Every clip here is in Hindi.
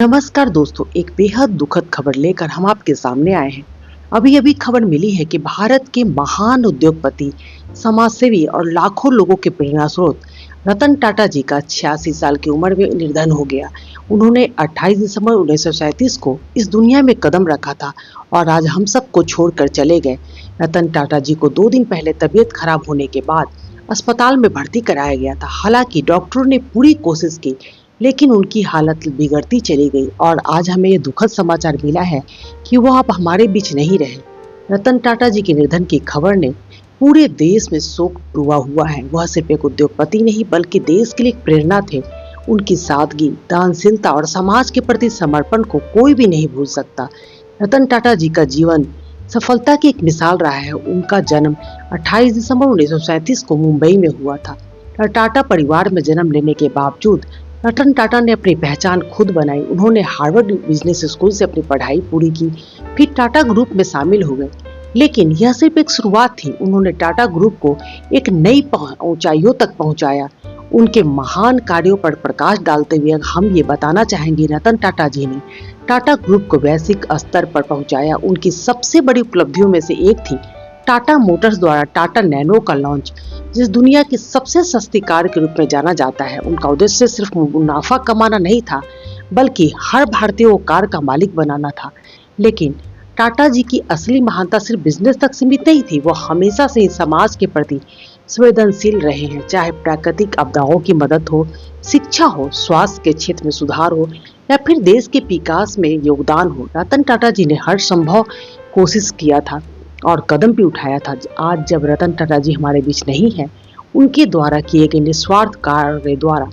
नमस्कार दोस्तों, एक बेहद दुखद खबर लेकर हम आपके सामने आए हैं। अभी अभी खबर मिली है कि भारत के महान उद्योगपति, समाजसेवी और लाखों लोगों के प्रेरणा स्रोत रतन टाटा जी का 86 साल की उम्र में निधन हो गया। उन्होंने 28 दिसंबर 1937 को इस दुनिया में कदम रखा था और आज हम सबको छोड़कर चले गए। रतन टाटा जी को 2 दिन पहले तबीयत खराब होने के बाद अस्पताल में भर्ती कराया गया था। हालांकि डॉक्टरों ने पूरी कोशिश की, लेकिन उनकी हालत बिगड़ती चली गई और आज हमें ये दुखद समाचार मिला है कि वो अब हमारे बीच नहीं रहे। रतन टाटा जी के निधन की खबर ने पूरे देश में शोक डूबा हुआ है। वह सिर्फ एक उद्योगपति नहीं बल्कि देश के लिए एक प्रेरणा थे। उनकी सादगी, दानशीलता और समाज के प्रति समर्पण को कोई भी नहीं भूल सकता। रतन टाटा जी का जीवन सफलता की एक मिसाल रहा है। उनका जन्म 28 दिसंबर 1937 को मुंबई में हुआ था। टाटा परिवार में जन्म लेने के बावजूद रतन टाटा ने अपनी पहचान खुद बनाई। उन्होंने हार्वर्ड बिजनेस स्कूल से अपनी पढ़ाई पूरी की, फिर टाटा ग्रुप में शामिल हो गए। लेकिन यह सिर्फ एक शुरुआत थी। उन्होंने टाटा ग्रुप को एक नई ऊंचाइयों तक पहुंचाया। उनके महान कार्यों पर प्रकाश डालते हुए हम ये बताना चाहेंगे, रतन टाटा जी ने टाटा ग्रुप को वैश्विक स्तर पर पहुंचाया। उनकी सबसे बड़ी उपलब्धियों में से एक थी टाटा मोटर्स द्वारा टाटा नैनो का लॉन्च, जिस दुनिया की सबसे सस्ती कार के रूप में जाना जाता है। उनका उद्देश्य सिर्फ मुनाफा कमाना नहीं था, बल्कि हर भारतीय को कार का मालिक बनाना था। लेकिन टाटा जी की असली महानता सिर्फ बिजनेस तक सीमित नहीं थी। वो हमेशा से ही समाज के प्रति संवेदनशील रहे हैं। चाहे प्राकृतिक आपदाओं की मदद हो, शिक्षा हो, स्वास्थ्य के क्षेत्र में सुधार हो या फिर देश के विकास में योगदान हो, रतन टाटा जी ने हर संभव कोशिश किया था और कदम भी उठाया था। आज जब रतन टाटा जी हमारे बीच नहीं है, उनके द्वारा किए गए निस्वार्थ कार्य द्वारा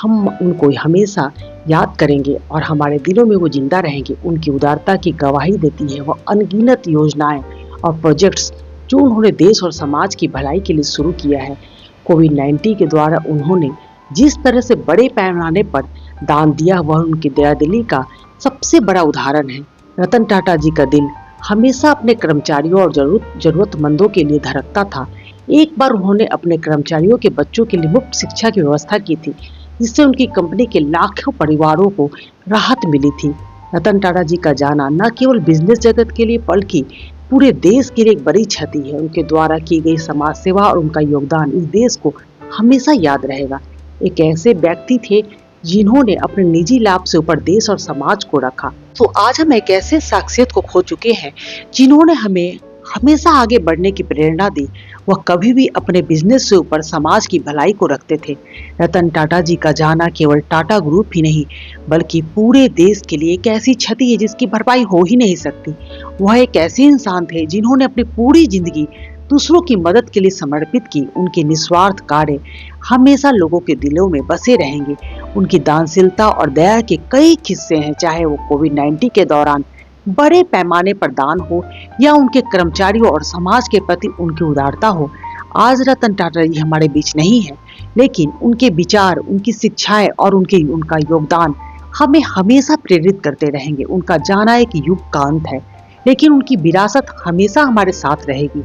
हम उनको हमेशा याद करेंगे और हमारे दिलों में वो जिंदा रहेंगे। उनकी उदारता की गवाही देती है वो अनगिनत योजनाएं और प्रोजेक्ट्स जो उन्होंने देश और समाज की भलाई के लिए शुरू किया है। कोविड-19 के द्वारा उन्होंने जिस तरह से बड़े पैमाने पर दान दिया, वह उनकी दयादिली का सबसे बड़ा उदाहरण है। रतन टाटा जी का दिल हमेशा अपने कर्मचारियों और जरूरतमंदों के लिए धड़कता था। एक बार उन्होंने अपने कर्मचारियों के बच्चों के लिए मुफ्त शिक्षा की व्यवस्था की थी, जिससे उनकी कंपनी के लाखों परिवारों को राहत मिली थी। रतन टाटा जी का जाना न केवल बिजनेस जगत के लिए बल्कि पूरे देश के लिए एक बड़ी क्षति है। उनके द्वारा की गई समाज सेवा और उनका योगदान इस देश को हमेशा याद रहेगा। एक ऐसे व्यक्ति थे जिन्होंने अपने निजी लाभ से ऊपर देश और समाज को रखा। तो आज हम एक ऐसे शख्सियत को खो चुके हैं जिन्होंने हमें हमेशा आगे बढ़ने की प्रेरणा दी। वह कभी भी अपने बिजनेस से ऊपर समाज की भलाई को रखते थे। रतन टाटा जी का जाना केवल टाटा ग्रुप ही नहीं बल्कि पूरे देश के लिए एक ऐसी क्षति है जिसकी भरपाई हो ही नहीं सकती। वह एक ऐसे इंसान थे जिन्होंने अपनी पूरी जिंदगी दूसरों की मदद के लिए समर्पित की। उनके निस्वार्थ कार्य हमेशा लोगों के दिलों में बसे रहेंगे। उनकी दानशीलता और दया के कई किस्से हैं, चाहे वो कोविड-19 के दौरान बड़े पैमाने पर दान हो या उनके कर्मचारियों और समाज के प्रति उनकी उदारता हो। आज रतन टाटा जी हमारे बीच नहीं है, लेकिन उनके विचार, उनकी शिक्षाएं और उनका योगदान हमें हमेशा प्रेरित करते रहेंगे। उनका जाना एक युग का अंत है, लेकिन उनकी विरासत हमेशा हमारे साथ रहेगी।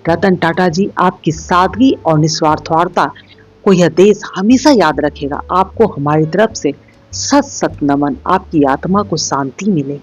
रतन टाटा जी, आपकी सादगी और निस्वार्थता को यह देश हमेशा याद रखेगा। आपको हमारी तरफ से सत सत नमन। आपकी आत्मा को शांति मिले।